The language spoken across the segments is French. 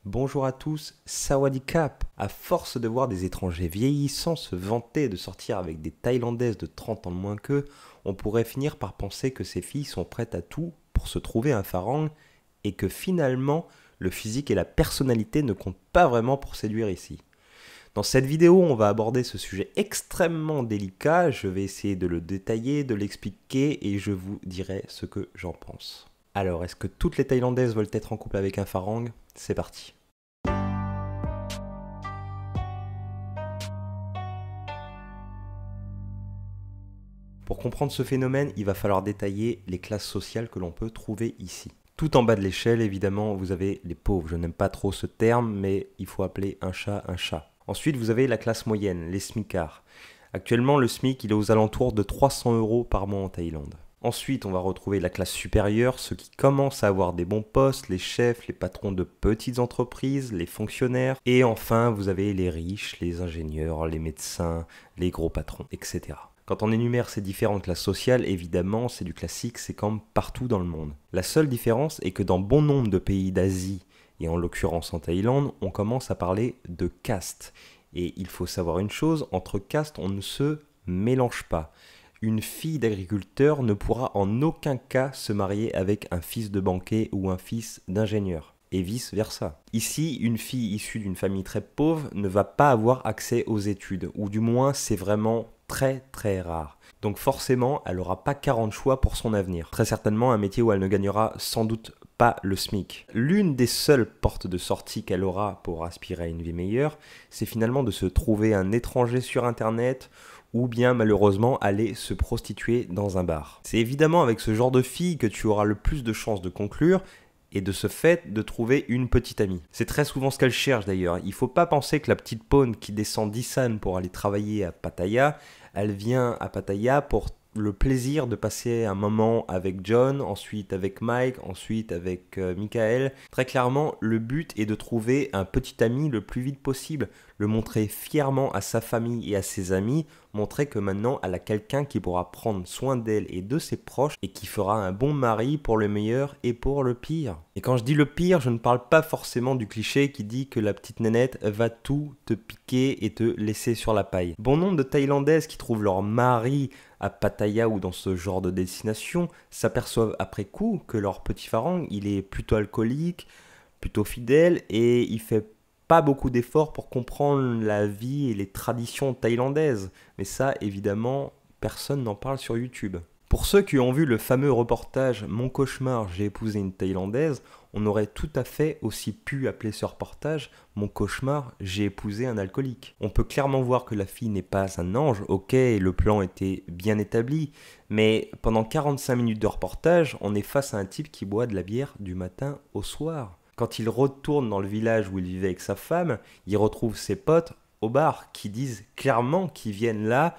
Bonjour à tous, Sawadee-Cap. À force de voir des étrangers vieillissants se vanter de sortir avec des Thaïlandaises de 30 ans de moins qu'eux, on pourrait finir par penser que ces filles sont prêtes à tout pour se trouver un farang et que finalement, le physique et la personnalité ne comptent pas vraiment pour séduire ici. Dans cette vidéo, on va aborder ce sujet extrêmement délicat, je vais essayer de le détailler, de l'expliquer et je vous dirai ce que j'en pense. Alors, est-ce que toutes les Thaïlandaises veulent être en couple avec un farang? C'est parti. Pour comprendre ce phénomène, il va falloir détailler les classes sociales que l'on peut trouver ici. Tout en bas de l'échelle, évidemment, vous avez les pauvres. Je n'aime pas trop ce terme, mais il faut appeler un chat un chat. Ensuite, vous avez la classe moyenne, les smicards. Actuellement, le SMIC, il est aux alentours de 300 € par mois en Thaïlande. Ensuite, on va retrouver la classe supérieure, ceux qui commencent à avoir des bons postes, les chefs, les patrons de petites entreprises, les fonctionnaires. Et enfin, vous avez les riches, les ingénieurs, les médecins, les gros patrons, etc. Quand on énumère ces différentes classes sociales, évidemment, c'est du classique, c'est comme partout dans le monde. La seule différence est que dans bon nombre de pays d'Asie, et en l'occurrence en Thaïlande, on commence à parler de caste. Et il faut savoir une chose, entre castes, on ne se mélange pas. Une fille d'agriculteur ne pourra en aucun cas se marier avec un fils de banquier ou un fils d'ingénieur, et vice-versa. Ici, une fille issue d'une famille très pauvre ne va pas avoir accès aux études, ou du moins c'est vraiment très très rare. Donc forcément, elle n'aura pas 40 choix pour son avenir. Très certainement un métier où elle ne gagnera sans doute pas le SMIC. L'une des seules portes de sortie qu'elle aura pour aspirer à une vie meilleure, c'est finalement de se trouver un étranger sur internet ou bien malheureusement aller se prostituer dans un bar. C'est évidemment avec ce genre de fille que tu auras le plus de chances de conclure et de ce fait de trouver une petite amie. C'est très souvent ce qu'elle cherche d'ailleurs. Il ne faut pas penser que la petite paune qui descend d'Isan pour aller travailler à Pattaya, elle vient à Pattaya pour le plaisir de passer un moment avec John, ensuite avec Mike, ensuite avec Michael. Très clairement, le but est de trouver un petit ami le plus vite possible, le montrer fièrement à sa famille et à ses amis, montrer que maintenant elle a quelqu'un qui pourra prendre soin d'elle et de ses proches et qui fera un bon mari pour le meilleur et pour le pire. Et quand je dis le pire, je ne parle pas forcément du cliché qui dit que la petite nénette va tout te piquer et te laisser sur la paille. Bon nombre de Thaïlandaises qui trouvent leur mari à Pattaya ou dans ce genre de destination s'aperçoivent après coup que leur petit farang, il est plutôt alcoolique, plutôt fidèle et il fait pas beaucoup d'efforts pour comprendre la vie et les traditions thaïlandaises. Mais ça, évidemment, personne n'en parle sur YouTube. Pour ceux qui ont vu le fameux reportage Mon cauchemar, j'ai épousé une Thaïlandaise, on aurait tout à fait aussi pu appeler ce reportage Mon cauchemar, j'ai épousé un alcoolique. On peut clairement voir que la fille n'est pas un ange, ok, le plan était bien établi, mais pendant 45 minutes de reportage, on est face à un type qui boit de la bière du matin au soir. Quand il retourne dans le village où il vivait avec sa femme, il retrouve ses potes au bar qui disent clairement qu'ils viennent là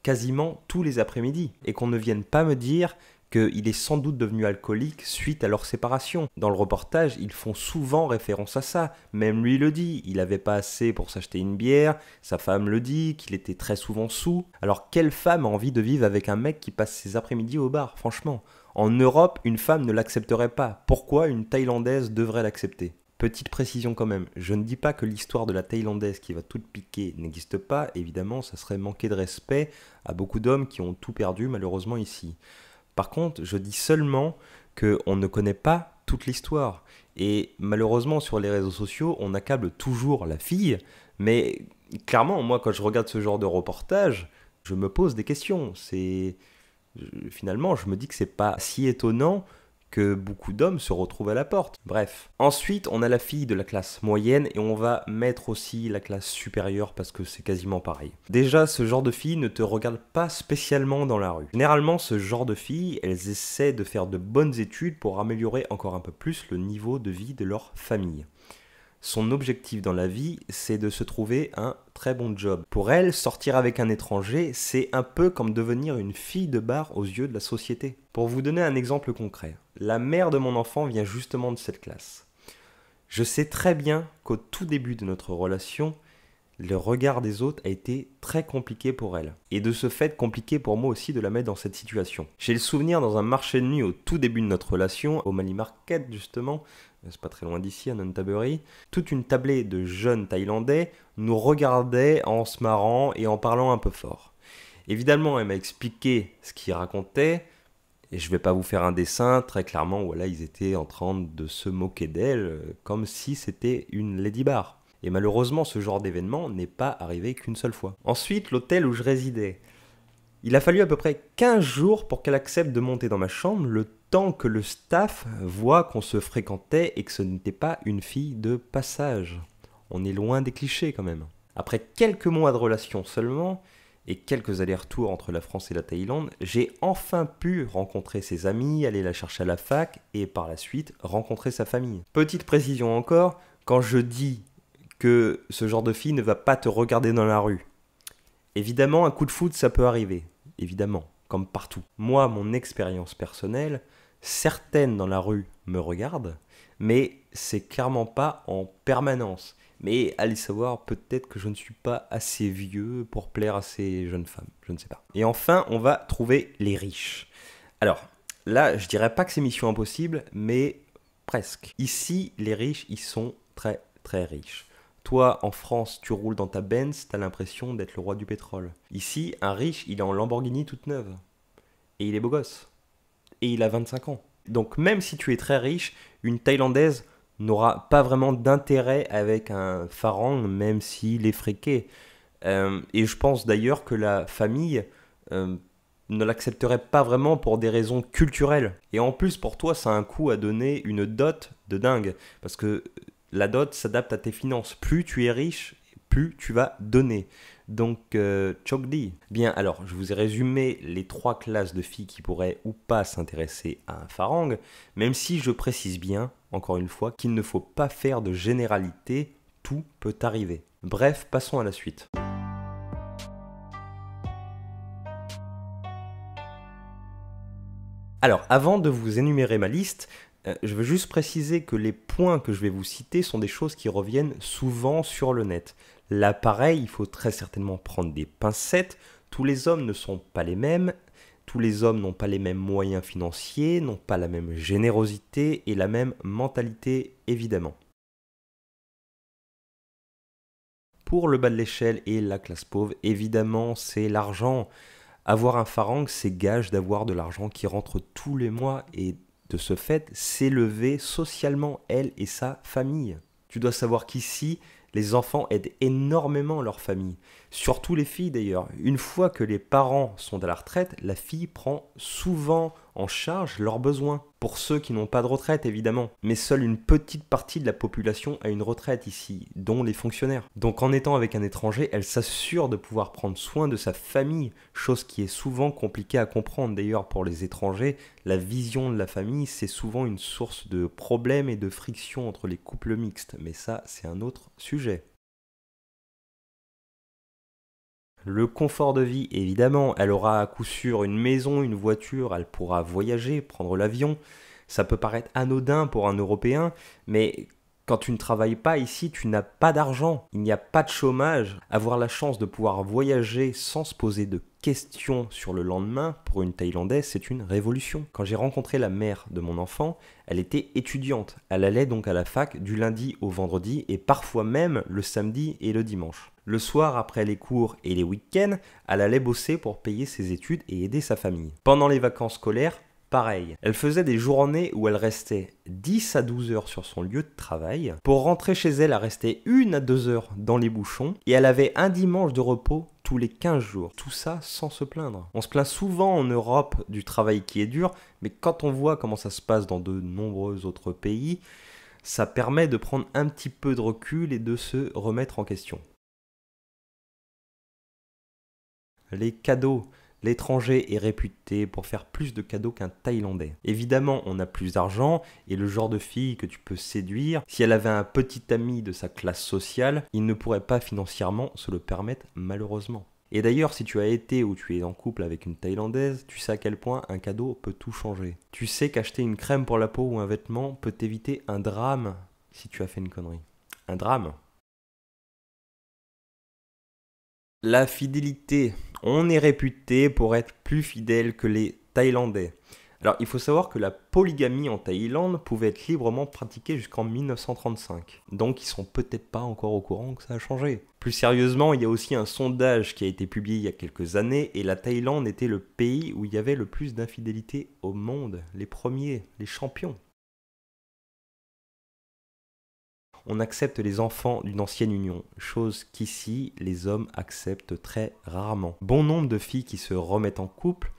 quasiment tous les après-midi et qu'on ne vienne pas me dire qu'il est sans doute devenu alcoolique suite à leur séparation. Dans le reportage, ils font souvent référence à ça. Même lui le dit, il n'avait pas assez pour s'acheter une bière, sa femme le dit, qu'il était très souvent saoul. Alors quelle femme a envie de vivre avec un mec qui passe ses après-midi au bar, franchement? En Europe, une femme ne l'accepterait pas. Pourquoi une Thaïlandaise devrait l'accepter? Petite précision quand même, je ne dis pas que l'histoire de la Thaïlandaise qui va tout piquer n'existe pas, évidemment ça serait manquer de respect à beaucoup d'hommes qui ont tout perdu malheureusement ici. Par contre, je dis seulement qu'on ne connaît pas toute l'histoire. Et malheureusement sur les réseaux sociaux, on accable toujours la fille, mais clairement moi quand je regarde ce genre de reportage, je me pose des questions. Finalement, je me dis que c'est pas si étonnant que beaucoup d'hommes se retrouvent à la porte. Bref. Ensuite, on a la fille de la classe moyenne et on va mettre aussi la classe supérieure parce que c'est quasiment pareil. Déjà, ce genre de filles ne te regarde pas spécialement dans la rue. Généralement, ce genre de filles, elles essaient de faire de bonnes études pour améliorer encore un peu plus le niveau de vie de leur famille. Son objectif dans la vie, c'est de se trouver un très bon job. Pour elle, sortir avec un étranger, c'est un peu comme devenir une fille de bar aux yeux de la société. Pour vous donner un exemple concret, la mère de mon enfant vient justement de cette classe. Je sais très bien qu'au tout début de notre relation, le regard des autres a été très compliqué pour elle. Et de ce fait, compliqué pour moi aussi de la mettre dans cette situation. J'ai le souvenir dans un marché de nuit au tout début de notre relation, au Money Market justement, c'est pas très loin d'ici, à Nonthaburi, toute une tablée de jeunes Thaïlandais nous regardaient en se marrant et en parlant un peu fort. Évidemment, elle m'a expliqué ce qu'ils racontaient, et je vais pas vous faire un dessin, très clairement, voilà, ils étaient en train de se moquer d'elle, comme si c'était une Lady Bar. Et malheureusement, ce genre d'événement n'est pas arrivé qu'une seule fois. Ensuite, l'hôtel où je résidais. Il a fallu à peu près 15 jours pour qu'elle accepte de monter dans ma chambre, le temps que le staff voit qu'on se fréquentait et que ce n'était pas une fille de passage. On est loin des clichés quand même. Après quelques mois de relation seulement, et quelques allers-retours entre la France et la Thaïlande, j'ai enfin pu rencontrer ses amis, aller la chercher à la fac et par la suite rencontrer sa famille. Petite précision encore, quand je dis que ce genre de fille ne va pas te regarder dans la rue, évidemment un coup de foudre ça peut arriver, évidemment, comme partout. Moi, mon expérience personnelle, certaines dans la rue me regardent, mais c'est clairement pas en permanence. Mais allez savoir, peut-être que je ne suis pas assez vieux pour plaire à ces jeunes femmes, je ne sais pas. Et enfin, on va trouver les riches. Alors, là, je dirais pas que c'est mission impossible, mais presque. Ici, les riches, ils sont très très riches. Toi, en France, tu roules dans ta Benz, t'as l'impression d'être le roi du pétrole. Ici, un riche, il est en Lamborghini toute neuve. Et il est beau gosse. Et il a 25 ans. Donc même si tu es très riche, une Thaïlandaise n'aura pas vraiment d'intérêt avec un Farang, même s'il est fréqué. Et je pense d'ailleurs que la famille ne l'accepterait pas vraiment pour des raisons culturelles. Et en plus, pour toi, ça a un coût à donner une dot de dingue. Parce que la dot s'adapte à tes finances. Plus tu es riche, plus tu vas donner. Donc, Chokdi. Bien, alors, je vous ai résumé les 3 classes de filles qui pourraient ou pas s'intéresser à un Farang, même si je précise bien, encore une fois, qu'il ne faut pas faire de généralité, tout peut arriver. Bref, passons à la suite. Alors, avant de vous énumérer ma liste, je veux juste préciser que les points que je vais vous citer sont des choses qui reviennent souvent sur le net. Là, pareil, il faut très certainement prendre des pincettes. Tous les hommes ne sont pas les mêmes. Tous les hommes n'ont pas les mêmes moyens financiers, n'ont pas la même générosité et la même mentalité, évidemment. Pour le bas de l'échelle et la classe pauvre, évidemment, c'est l'argent. Avoir un Farang, c'est gage d'avoir de l'argent qui rentre tous les mois et de ce fait, s'élever socialement, elle et sa famille. Tu dois savoir qu'ici, les enfants aident énormément leur famille. Surtout les filles d'ailleurs. Une fois que les parents sont à la retraite, la fille prend souvent en charge leurs besoins. Pour ceux qui n'ont pas de retraite évidemment. Mais seule une petite partie de la population a une retraite ici, dont les fonctionnaires. Donc en étant avec un étranger, elle s'assure de pouvoir prendre soin de sa famille, chose qui est souvent compliquée à comprendre. D'ailleurs pour les étrangers, la vision de la famille c'est souvent une source de problèmes et de friction entre les couples mixtes. Mais ça c'est un autre sujet. Le confort de vie, évidemment, elle aura à coup sûr une maison, une voiture, elle pourra voyager, prendre l'avion. Ça peut paraître anodin pour un Européen, mais quand tu ne travailles pas ici, tu n'as pas d'argent, il n'y a pas de chômage. Avoir la chance de pouvoir voyager sans se poser de questions sur le lendemain, pour une Thaïlandaise, c'est une révolution. Quand j'ai rencontré la mère de mon enfant, elle était étudiante. Elle allait donc à la fac du lundi au vendredi et parfois même le samedi et le dimanche. Le soir, après les cours et les week-ends, elle allait bosser pour payer ses études et aider sa famille. Pendant les vacances scolaires, pareil. Elle faisait des journées où elle restait 10 à 12 heures sur son lieu de travail. Pour rentrer chez elle, elle restait 1 à 2 heures dans les bouchons. Et elle avait un dimanche de repos tous les 15 jours. Tout ça sans se plaindre. On se plaint souvent en Europe du travail qui est dur, mais quand on voit comment ça se passe dans de nombreux autres pays, ça permet de prendre un petit peu de recul et de se remettre en question. Les cadeaux. L'étranger est réputé pour faire plus de cadeaux qu'un Thaïlandais. Évidemment, on a plus d'argent et le genre de fille que tu peux séduire, si elle avait un petit ami de sa classe sociale, il ne pourrait pas financièrement se le permettre malheureusement. Et d'ailleurs, si tu as été ou tu es en couple avec une Thaïlandaise, tu sais à quel point un cadeau peut tout changer. Tu sais qu'acheter une crème pour la peau ou un vêtement peut t'éviter un drame si tu as fait une connerie. Un drame. La fidélité. On est réputé pour être plus fidèle que les Thaïlandais. Alors, il faut savoir que la polygamie en Thaïlande pouvait être librement pratiquée jusqu'en 1935. Donc, ils sont peut-être pas encore au courant que ça a changé. Plus sérieusement, il y a aussi un sondage qui a été publié il y a quelques années et la Thaïlande était le pays où il y avait le plus d'infidélité au monde. Les premiers, les champions. On accepte les enfants d'une ancienne union, chose qu'ici, les hommes acceptent très rarement. Bon nombre de filles qui se remettent en couple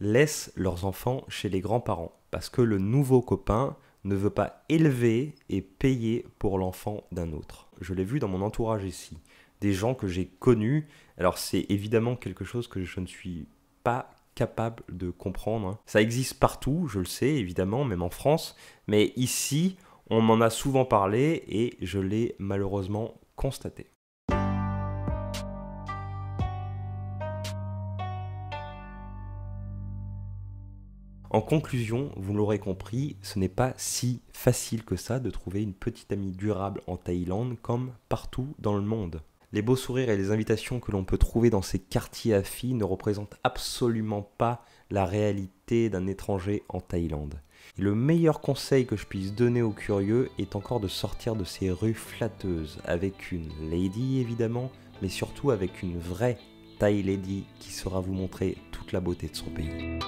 laissent leurs enfants chez les grands-parents parce que le nouveau copain ne veut pas élever et payer pour l'enfant d'un autre. Je l'ai vu dans mon entourage ici. Des gens que j'ai connus, alors c'est évidemment quelque chose que je ne suis pas capable de comprendre, hein. Ça existe partout, je le sais évidemment, même en France, mais ici, on m'en a souvent parlé et je l'ai malheureusement constaté. En conclusion, vous l'aurez compris, ce n'est pas si facile que ça de trouver une petite amie durable en Thaïlande comme partout dans le monde. Les beaux sourires et les invitations que l'on peut trouver dans ces quartiers à filles ne représentent absolument pas la réalité d'un étranger en Thaïlande. Et le meilleur conseil que je puisse donner aux curieux est encore de sortir de ces rues flatteuses avec une lady évidemment, mais surtout avec une vraie Thai lady qui saura vous montrer toute la beauté de son pays.